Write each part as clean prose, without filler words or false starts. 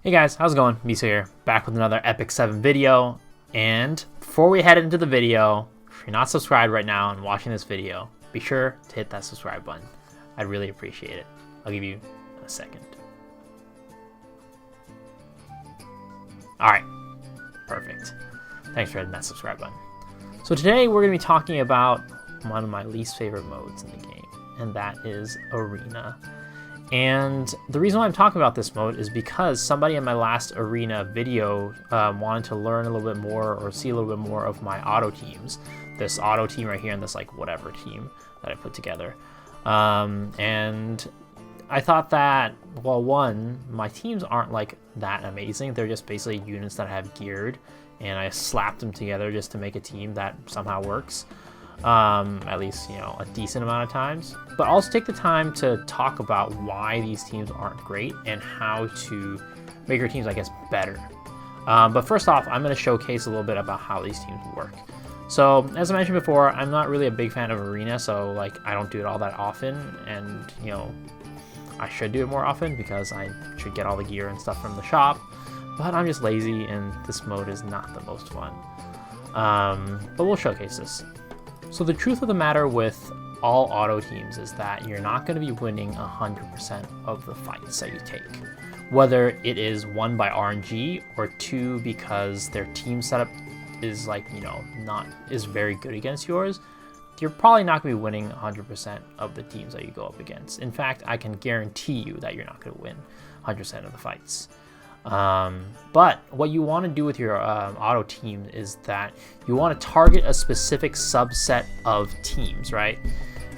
Hey guys, how's it going? Miso here, back with another Epic 7 video. And before we head into the video, if you're not subscribed right now and watching this video, be sure to hit that subscribe button. I'd really appreciate it. I'll give you a second. Alright, perfect. Thanks for hitting that subscribe button. So today we're going to be talking about one of my least favorite modes in the game, and that is Arena. And the reason why I'm talking about this mode is because somebody in my last Arena video wanted to learn a little bit more or see a little bit more of my auto teams. This auto team right here and this like whatever team that I put together. And I thought that, well, one, my teams aren't like that amazing. They're just basically units that I have geared, and I slapped them together just to make a team that somehow works. At least, you know, a decent amount of times. But I'll also take the time to talk about why these teams aren't great and how to make your teams, I guess, better. But first off, I'm going to showcase a little bit about how these teams work. So, as I mentioned before, I'm not really a big fan of Arena, so, like, I don't do it all that often, and, you know, I should do it more often because I should get all the gear and stuff from the shop, but I'm just lazy, and this mode is not the most fun. But we'll showcase this. So the truth of the matter with all auto teams is that you're not going to be winning 100% of the fights that you take. Whether it is one by RNG or two because their team setup is like, you know, is very good against yours, you're probably not going to be winning 100% of the teams that you go up against. In fact, I can guarantee you that you're not going to win 100% of the fights. But what you want to do with your auto team is that you want to target a specific subset of teams, right?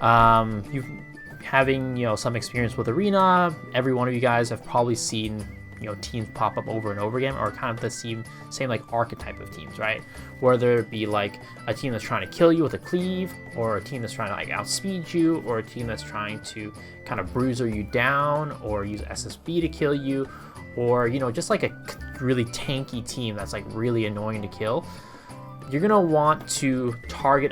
Having, you know, some experience with Arena, every one of you guys have probably seen, you know, teams pop up over and over again, or kind of the same like archetype of teams, right? Whether it be like a team that's trying to kill you with a Cleave, or a team that's trying to like outspeed you, or a team that's trying to kind of bruiser you down, or use SSB to kill you, or, you know, just like a really tanky team that's like really annoying to kill. You're gonna want to target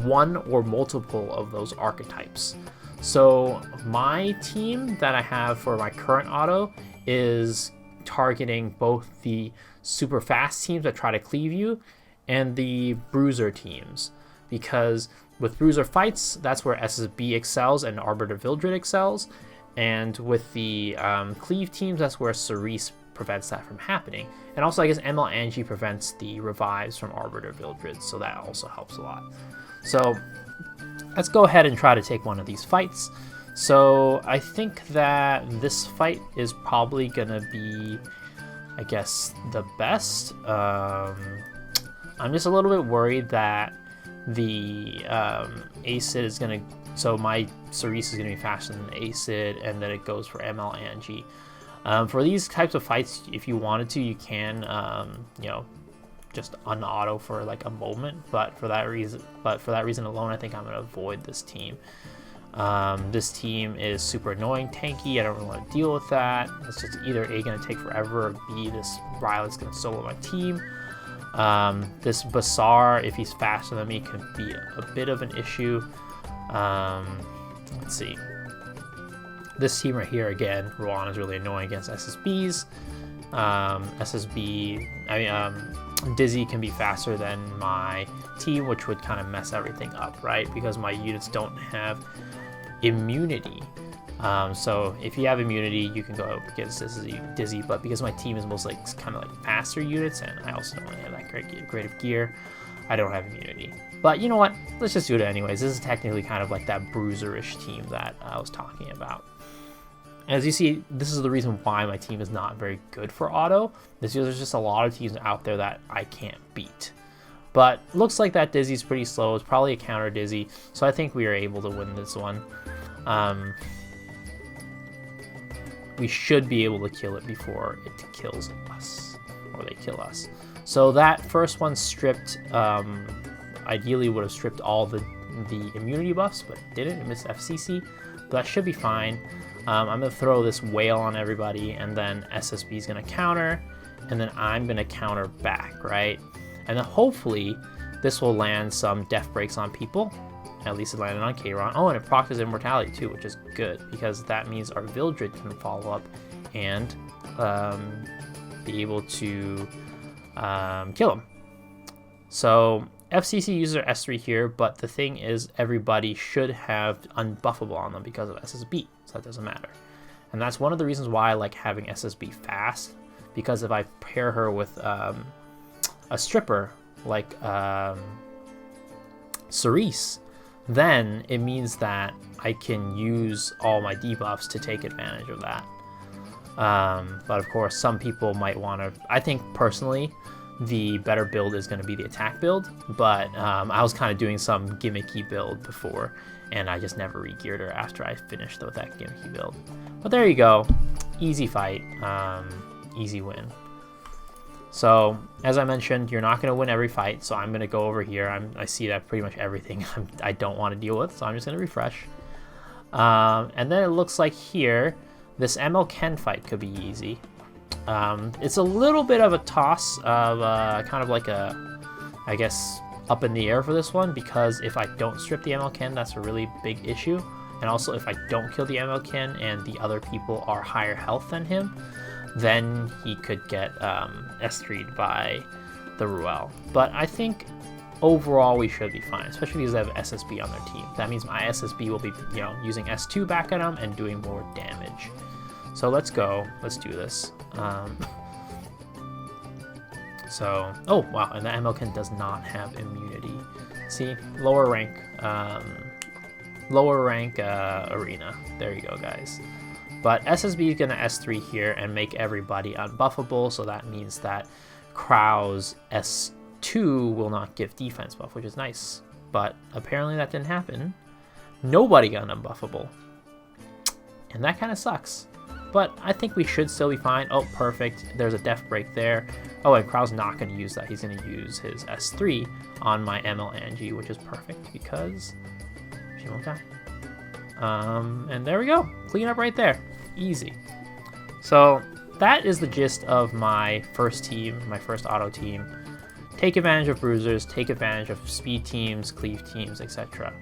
one or multiple of those archetypes. So my team that I have for my current auto is targeting both the super fast teams that try to cleave you and the bruiser teams, because with bruiser fights, that's where SSB excels and Arbiter Vildred excels. And with the Cleave teams, that's where Cerise prevents that from happening. And also, I guess ML Angie prevents the revives from Arbiter Vildred, so that also helps a lot. So let's go ahead and try to take one of these fights. So I think that this fight is probably going to be, I guess, the best. I'm just a little bit worried that the Acid is going to... So my Cerise is going to be faster than the Acid, and then it goes for ML Angie. For these types of fights, if you wanted to, you can, you know, just un-auto for like a moment. But for that reason alone, I think I'm going to avoid this team. This team is super annoying, tanky. I don't really want to deal with that. It's just either A, going to take forever, or B, this Rylet's going to solo my team. This Bassar, if he's faster than me, could be a bit of an issue. Let's see. This team right here, again, Rowan is really annoying against SSBs. Dizzy can be faster than my team, which would kind of mess everything up, right? Because my units don't have immunity. So if you have immunity, you can go up against Dizzy, but because my team is mostly like, kind of like faster units, and I also don't really have that great of gear, I don't have immunity. But you know what? Let's just do it anyways. This is technically kind of like that bruiser-ish team that I was talking about. As you see, this is the reason why my team is not very good for auto. There's just a lot of teams out there that I can't beat. But looks like that Dizzy's pretty slow. It's probably a counter Dizzy, so I think we are able to win this one. We should be able to kill it before it kills us, or they kill us. So that first one stripped, ideally would have stripped all the immunity buffs, but it didn't. It missed FCC, but that should be fine. I'm going to throw this whale on everybody, and then SSB is going to counter, and then I'm going to counter back, right? And then hopefully this will land some death breaks on people. At least it landed on Kayron. Oh, and it procs his immortality too, which is good, because that means our Vildred can follow up and be able to kill him. So FCC uses their S3 here, but the thing is everybody should have unbuffable on them because of SSB, so that doesn't matter. And that's one of the reasons why I like having SSB fast, because if I pair her with a stripper like Cerise, then it means that I can use all my debuffs to take advantage of that. But of course, some people might want to, I think personally, the better build is going to be the attack build, but I was kind of doing some gimmicky build before, and I just never re-geared her after I finished with that gimmicky build. But there you go, easy fight, easy win. So as I mentioned, you're not going to win every fight, so I'm going to go over here. I see that pretty much everything I don't want to deal with, so I'm just going to refresh. And then it looks like here, this ML Ken fight could be easy. It's a little bit of a toss of kind of like a, I guess, up in the air for this one, because if I don't strip the ML Ken, that's a really big issue. And also if I don't kill the ML Ken and the other people are higher health than him, then he could get S3'd by the Ruel. But I think overall we should be fine, especially because I have SSB on their team. That means my SSB will be, you know, using S2 back at him and doing more damage. So let's go. Let's do this. So, oh wow, and the MLK does not have immunity. See, lower rank arena. There you go, guys. But SSB is gonna S3 here and make everybody unbuffable. So that means that Krau's S2 will not give defense buff, which is nice. But apparently that didn't happen. Nobody got unbuffable, and that kind of sucks. But I think we should still be fine. Oh, perfect. There's a def break there. Oh, and Krau's not going to use that. He's going to use his S3 on my ML Angie, which is perfect because she won't die. And there we go. Clean up right there. Easy. So that is the gist of my first team, my first auto team. Take advantage of bruisers, take advantage of speed teams, cleave teams, etc.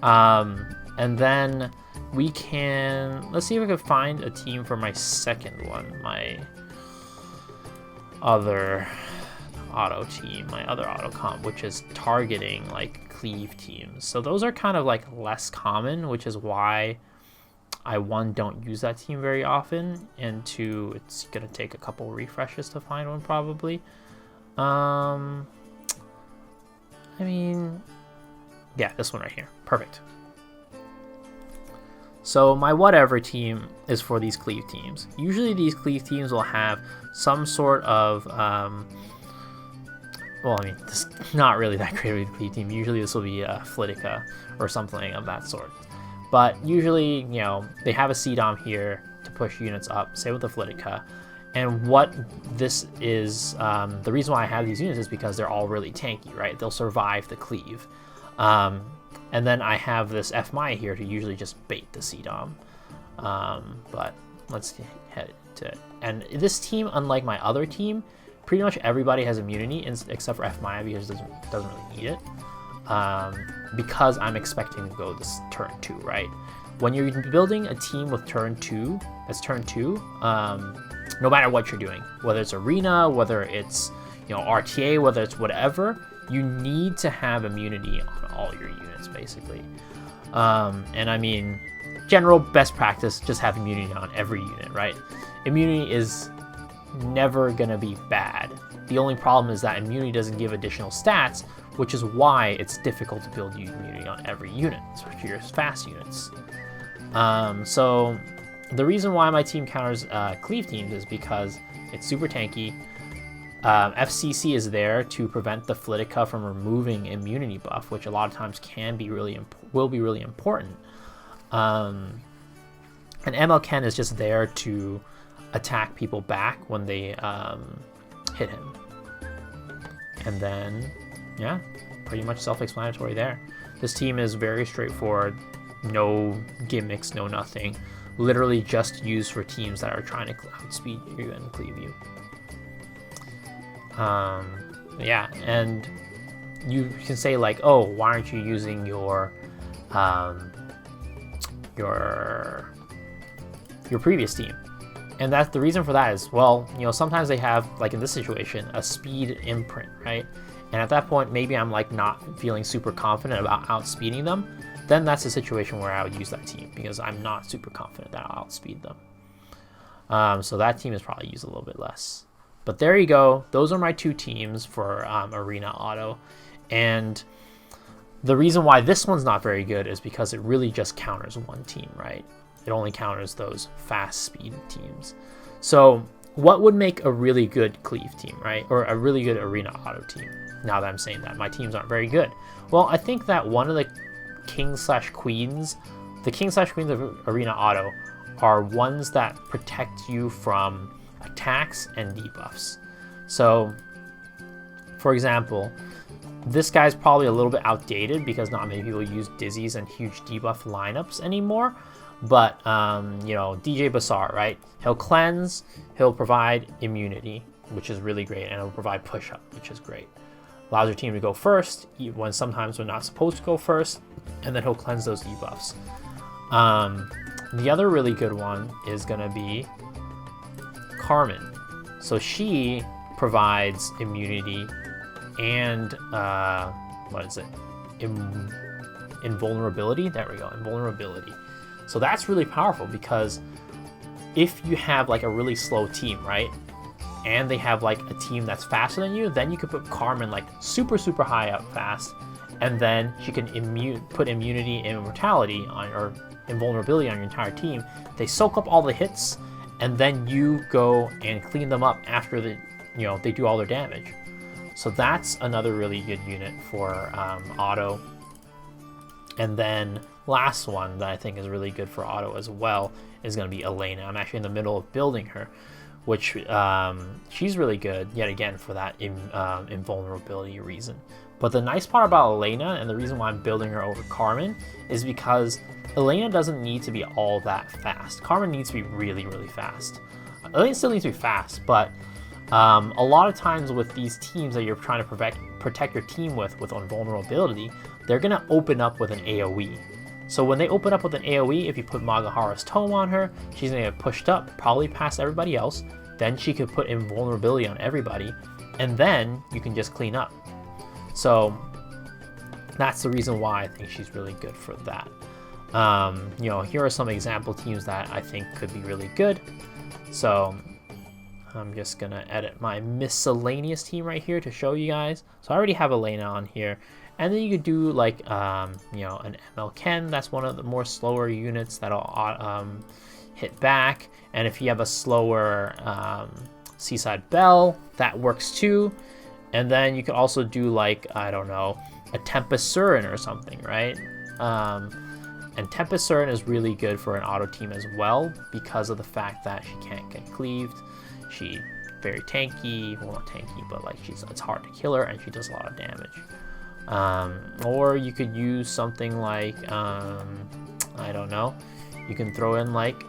And then we can, let's see if I can find a team for my second one, my other auto team, my other auto comp, which is targeting like cleave teams. So those are kind of like less common, which is why I, one, don't use that team very often, and two, it's gonna take a couple refreshes to find one probably. I mean, yeah, this one right here, perfect. So my whatever team is for these cleave teams. Usually these cleave teams will have some sort of, well, I mean, this is not really that great of a cleave team. Usually this will be a Flitica or something of that sort. But usually, you know, they have a CDOM here to push units up, say with the Flitica. And what this is, the reason why I have these units is because they're all really tanky, right? They'll survive the cleave. And then I have this F-Maya here to usually just bait the CDOM. But let's head to it. And this team, unlike my other team, pretty much everybody has immunity except for F-Maya because it doesn't really need it. Because I'm expecting to go this turn 2, right? When you're building a team with turn 2, that's turn 2, no matter what you're doing, whether it's arena, whether it's, you know, RTA, whether it's whatever, you need to have immunity on all your units, basically. And I mean, general best practice, just have immunity on every unit, right? Immunity is never gonna be bad. The only problem is that immunity doesn't give additional stats, which is why it's difficult to build immunity on every unit, especially your fast units. So the reason why my team counters cleave teams is because it's super tanky. FCC is there to prevent the Flitica from removing immunity buff, which a lot of times can be will be really important. And ML Ken is just there to attack people back when they hit him. And then, yeah, pretty much self-explanatory there. This team is very straightforward, no gimmicks, no nothing. Literally just used for teams that are trying to outspeed you and cleave you. Yeah, and you can say like, oh, why aren't you using your previous team? And that's the reason for that is, well, you know, sometimes they have, like in this situation, a speed imprint, right? And at that point, maybe I'm like not feeling super confident about outspeeding them. Then that's a situation where I would use that team because I'm not super confident that I'll outspeed them. So that team is probably used a little bit less. But there you go. Those are my 2 teams for Arena Auto. And the reason why this one's not very good is because it really just counters one team, right? It only counters those fast speed teams. So what would make a really good Cleave team, right? Or a really good Arena Auto team? Now that I'm saying that, my teams aren't very good. Well, I think that one of the kings/queens, the kings/queens of Arena Auto are ones that protect you from attacks and debuffs. So, for example, this guy's probably a little bit outdated because not many people use Dizzies and huge debuff lineups anymore. But, you know, DJ Bassar, right? He'll cleanse, he'll provide immunity, which is really great, and he'll provide push-up, which is great. Allows your team to go first, when sometimes they're not supposed to go first, and then he'll cleanse those debuffs. The other really good one is going to be Carmen. So she provides immunity and, what is it? Invulnerability? There we go, invulnerability. So that's really powerful because if you have like a really slow team, right? And they have like a team that's faster than you, then you could put Carmen like super high up fast, and then she can put immunity and immortality on, or invulnerability on your entire team. They soak up all the hits, and then you go and clean them up after they do all their damage. So that's another really good unit for auto. And then last one that I think is really good for auto as well is going to be Elena. I'm actually in the middle of building her, which she's really good yet again for that invulnerability reason. But the nice part about Elena, and the reason why I'm building her over Carmen, is because Elena doesn't need to be all that fast. Carmen needs to be really fast. Elena still needs to be fast, but a lot of times with these teams that you're trying to protect your team with invulnerability, they're going to open up with an AoE. So when they open up with an AoE, if you put Magahara's Tome on her, she's going to get pushed up, probably past everybody else. Then she could put invulnerability on everybody, and then you can just clean up. So that's the reason why I think she's really good for that. You know, here are some example teams that I think could be really good. So I'm just going to edit my miscellaneous team right here to show you guys. So I already have Elena on here. And then you could do like, you know, an ML Ken. That's one of the more slower units that'll hit back. And if you have a slower Seaside Belle, that works too. And then you could also do like, I don't know, a Tempest Surin or something, right? And Tempest Surin is really good for an auto team as well because of the fact that she can't get cleaved. She's very tanky, well not tanky, but like it's hard to kill her and she does a lot of damage. Or you could use something like, I don't know, you can throw in like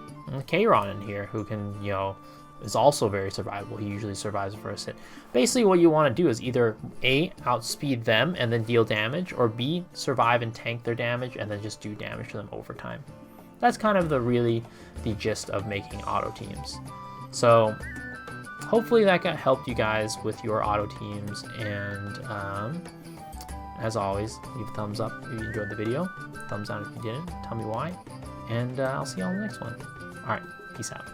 Kayron in here who can, you know, is also very survivable. He usually survives the first hit. Basically what you want to do is either A, outspeed them and then deal damage, or B, survive and tank their damage and then just do damage to them over time. That's kind of the gist of making auto teams. So hopefully that helped you guys with your auto teams, and as always, leave a thumbs up if you enjoyed the video, thumbs down if you didn't, tell me why, and I'll see you on the next one. Alright, peace out.